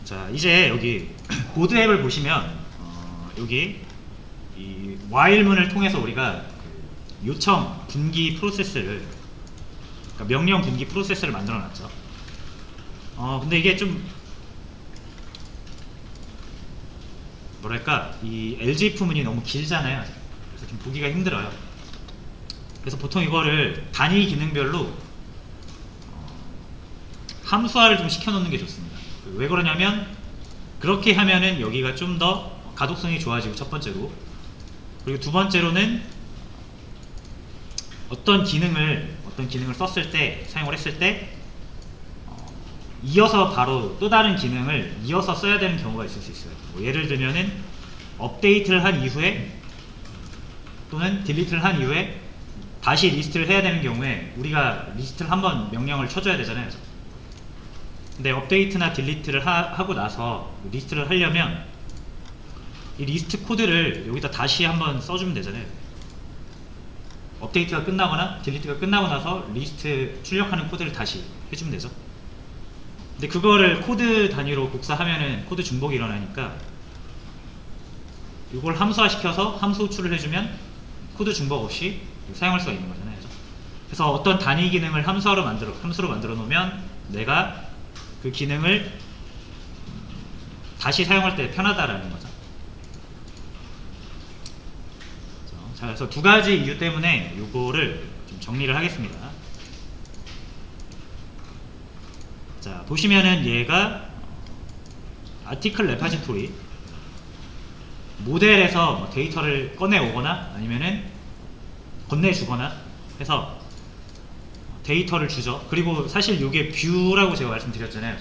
자, 이제 여기 보드 앱을 보시면 여기 이 while문을 통해서 우리가 그 요청 분기 프로세스를, 그러니까 명령 분기 프로세스를 만들어 놨죠. 근데 이게 좀 뭐랄까, 이 LGF문이 너무 길잖아요. 그래서 좀 보기가 힘들어요. 그래서 보통 이거를 단위 기능별로 함수화를 좀 시켜놓는 게 좋습니다. 왜 그러냐면, 그렇게 하면은 여기가 좀 더 가독성이 좋아지고, 첫 번째로. 그리고 두 번째로는 어떤 기능을 썼을 때, 사용을 했을 때 이어서 바로 또 다른 기능을 이어서 써야 되는 경우가 있을 수 있어요. 뭐 예를 들면은 업데이트를 한 이후에 또는 딜리트를 한 이후에 다시 리스트를 해야 되는 경우에 우리가 리스트를 한번 명령을 쳐줘야 되잖아요. 근데 업데이트나 딜리트를 하고 나서 리스트를 하려면 이 리스트 코드를 여기다 다시 한번 써주면 되잖아요. 업데이트가 끝나거나 딜리트가 끝나고 나서 리스트 출력하는 코드를 다시 해주면 되죠. 근데 그거를 코드 단위로 복사하면은 코드 중복이 일어나니까 이걸 함수화 시켜서 함수 호출을 해주면 코드 중복 없이 사용할 수가 있는 거잖아요. 그래서 어떤 단위 기능을 함수로 만들어 놓으면 내가 그 기능을 다시 사용할 때 편하다라는 거죠. 자, 그래서 두 가지 이유 때문에 이거를 좀 정리를 하겠습니다. 자, 보시면은 얘가 아티클 레파지토리, 모델에서 뭐 데이터를 꺼내 오거나 아니면은 건네주거나 해서 데이터를 주죠. 그리고 사실 이게 뷰라고 제가 말씀드렸잖아요.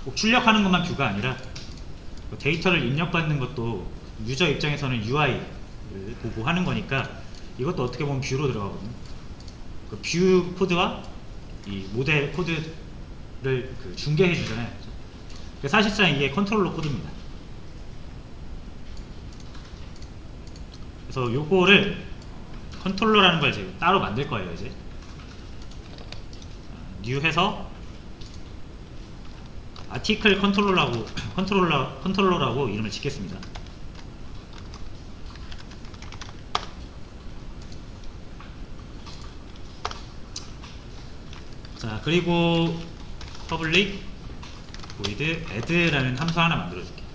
꼭 출력하는 것만 뷰가 아니라 데이터를 입력받는 것도 유저 입장에서는 UI를 보고 하는 거니까 이것도 어떻게 보면 뷰로 들어가거든요. 그 뷰 코드와 이 모델 코드를 그 중개해 주잖아요. 사실상 이게 컨트롤러 코드입니다. 그래서 요거를 컨트롤러라는 걸 이제 따로 만들 거예요. 이제 뉴 해서 아티클 컨트롤러라고 이름을 짓겠습니다. 자, 그리고 public void add라는 함수 하나 만들어 줄게요.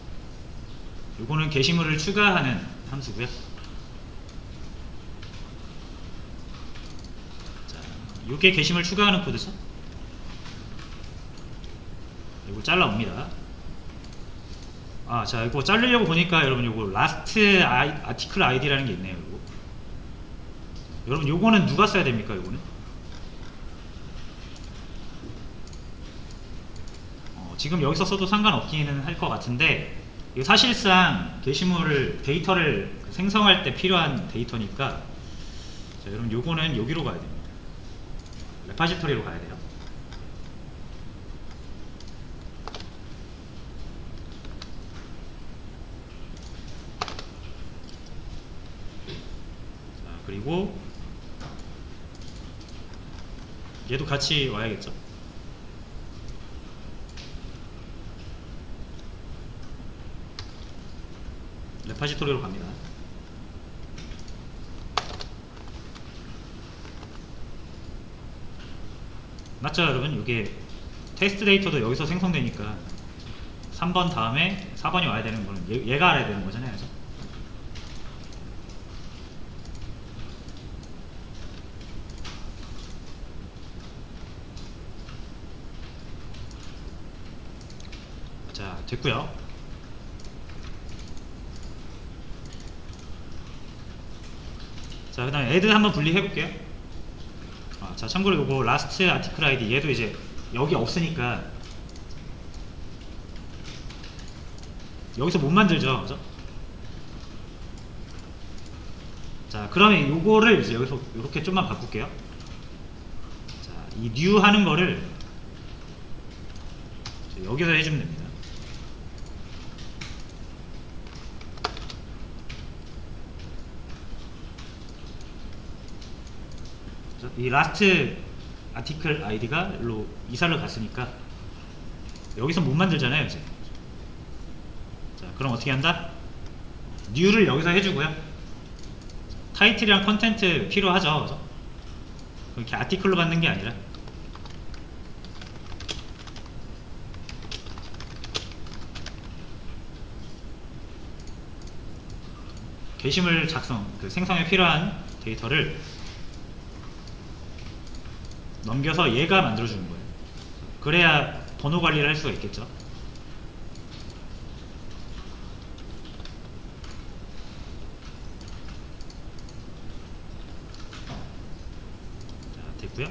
요거는 게시물을 추가하는 함수고요. 자, 요게 게시물 추가하는 코드죠. 이거 잘라옵니다. 자, 이거 자르려고 보니까 여러분 요거 last article id라는 게 있네요. 요거. 여러분 요거는 누가 써야 됩니까? 요거는 지금 여기서 써도 상관없기는 할 것 같은데, 이거 사실상 게시물을 데이터를 생성할 때 필요한 데이터니까, 자, 여러분 요거는 여기로 가야 됩니다. 레파지토리로 가야 돼요. 자, 그리고 얘도 같이 와야겠죠. 레파지토리로 갑니다. 맞죠 여러분? 이게 테스트 데이터도 여기서 생성되니까 3번 다음에 4번이 와야 되는 거는 얘가 알아야 되는 거잖아요. 그래서 자, 됐고요. 자, 그 다음에 add 한번 분리해 볼게요. 자, 참고로 요거 last article id 얘도 이제 여기 없으니까 여기서 못 만들죠. 그죠? 자, 그러면 요거를 이제 여기서 이렇게 좀만 바꿀게요. 자, 이 new 하는 거를 여기서 해주면 됩니다. 이 last article id가 일로 이사를 갔으니까 여기서 못 만들잖아요 이제. 자, 그럼 어떻게 한다? new를 여기서 해주고요. 타이틀이랑 컨텐트 필요하죠. 그죠? 그렇게 아티클로 받는 게 아니라 게시물 작성, 그 생성에 필요한 데이터를 넘겨서 얘가 만들어주는 거예요. 그래야 번호 관리를 할 수가 있겠죠. 자, 됐고요.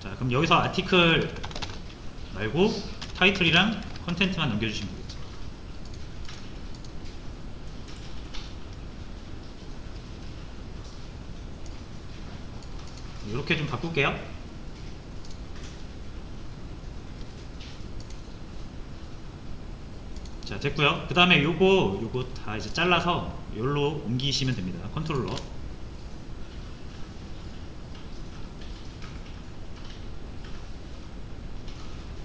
자, 그럼 여기서 아티클 말고 타이틀이랑 컨텐트만 넘겨주시면 되겠죠. 이렇게 좀 바꿀게요. 자, 됐고요. 그 다음에 요거 다 이제 잘라서 여기로 옮기시면 됩니다. 컨트롤러.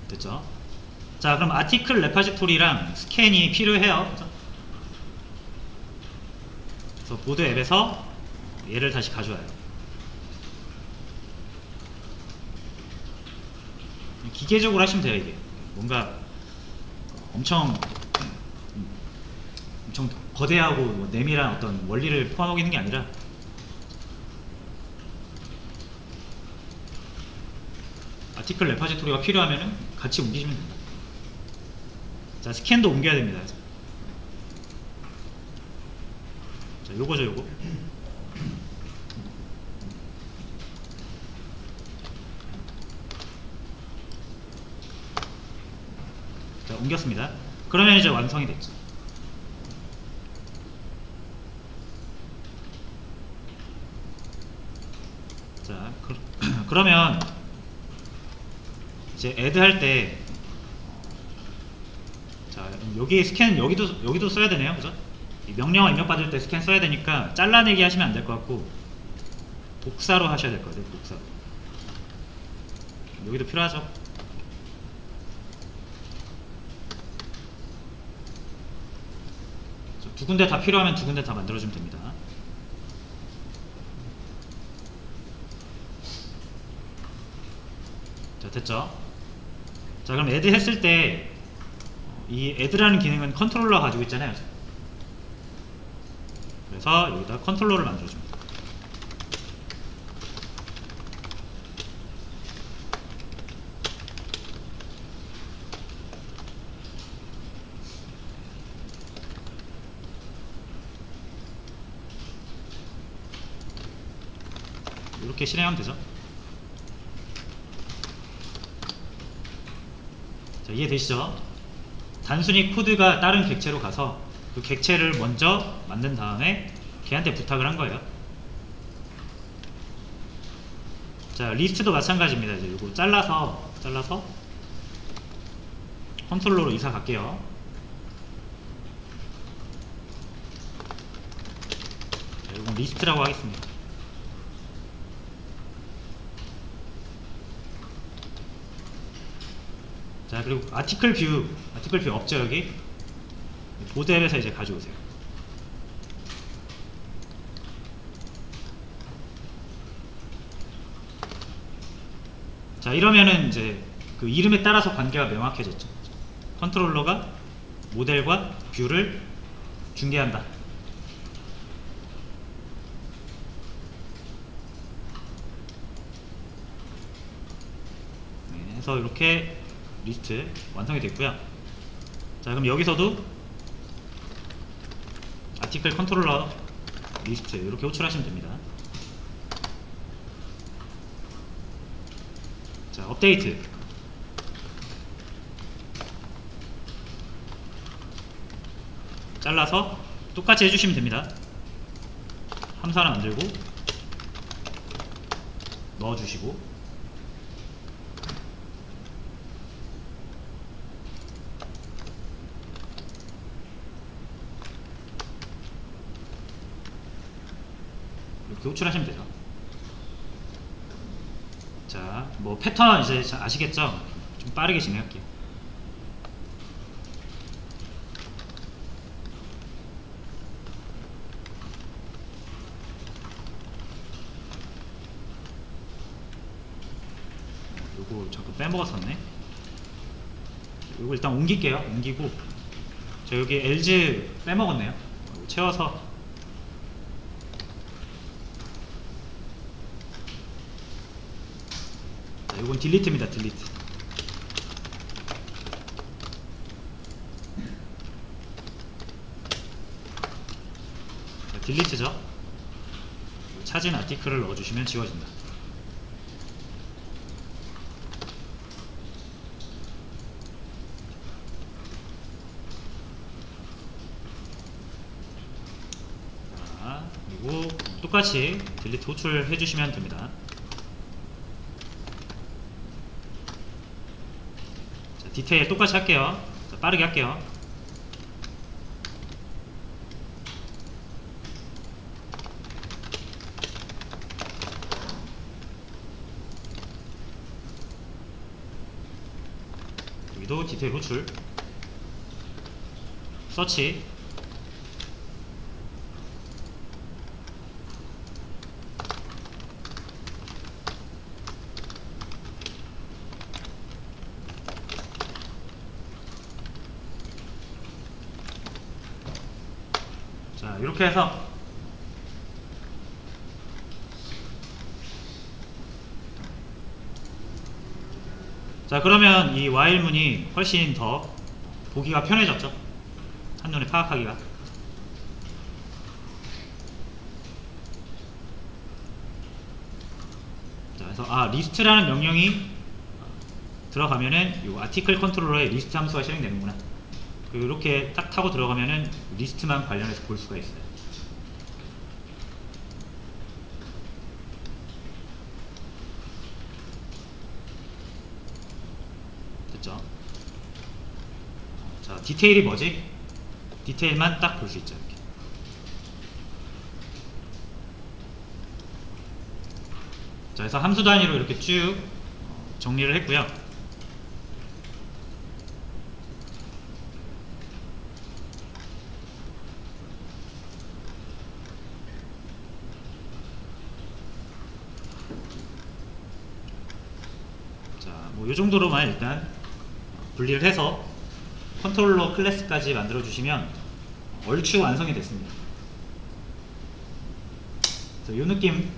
됐죠? 자, 그럼 아티클 레파지토리랑 스캔이 필요해요. 그죠? 그래서 보드 앱에서 얘를 다시 가져와요. 기계적으로 하시면 돼요. 이게 뭔가 엄청 거대하고 뭐 내밀한 어떤 원리를 포함하고 있는 게 아니라 아티클 레파지토리가 필요하면 같이 옮기시면 됩니다. 자, 스캔도 옮겨야 됩니다. 자, 요거죠, 요거. 자, 옮겼습니다. 그러면 이제 완성이 됐죠. 자, 그러면 이제 애드 할 때, 자, 여기 스캔 여기도 써야 되네요. 그죠? 이 명령어 입력받을 때 스캔 써야 되니까 잘라내기 하시면 안 될 것 같고 복사로 하셔야 될 것 같아요. 복사로. 여기도 필요하죠. 두 군데 다 필요하면 두 군데 다 만들어주면 됩니다. 자, 됐죠? 자, 그럼 애드 했을 때 이 애드라는 기능은 컨트롤러가 가지고 있잖아요. 그래서 여기다 컨트롤러를 만들어줍니다. 이렇게 실행하면 되죠. 자, 이해되시죠? 단순히 코드가 다른 객체로 가서 그 객체를 먼저 만든 다음에 걔한테 부탁을 한 거예요. 자, 리스트도 마찬가지입니다. 이제 이거 잘라서 컨트롤러로 이사 갈게요. 자, 이건 리스트라고 하겠습니다. 자, 그리고 아티클 뷰 없죠. 여기 보드 앱에서 이제 가져오세요. 자, 이러면은 이제 그 이름에 따라서 관계가 명확해졌죠. 컨트롤러가 모델과 뷰를 중개한다. 네, 해서 이렇게 리스트 완성이 됐고요. 자, 그럼 여기서도 아티클 컨트롤러 리스트 이렇게 호출하시면 됩니다. 자, 업데이트. 잘라서 똑같이 해주시면 됩니다. 함수 하나 만들고 넣어주시고, 이렇게 호출하시면 되죠. 자, 뭐 패턴 이제 아시겠죠? 좀 빠르게 진행할게요. 요거 잠깐 빼먹었었네. 요거 일단 옮길게요. 옮기고 저 여기 LG 빼먹었네요. 요거 채워서 이건 딜리트입니다. 딜리트. 딜리트죠. 찾은 아티클을 넣어주시면 지워진다. 자, 그리고 똑같이 딜리트 호출 해주시면 됩니다. 디테일 똑같이 할게요. 자, 빠르게 할게요. 여기도 디테일 호출, 서치, 자 이렇게 해서 자 그러면 이 와일문이 훨씬 더 보기가 편해졌죠. 한눈에 파악하기가. 자 그래서 리스트라는 명령이 들어가면은 요 아티클 컨트롤러의 리스트 함수가 실행되는구나. 그리고 이렇게 딱 타고 들어가면은 리스트만 관련해서 볼 수가 있어요. 됐죠? 자, 디테일이 뭐지? 디테일만 딱 볼 수 있죠. 이렇게. 자, 그래서 함수 단위로 이렇게 쭉 정리를 했고요. 이 정도로만 일단 분리를 해서 컨트롤러 클래스까지 만들어 주시면 얼추 완성이 됐습니다. 그래서 이 느낌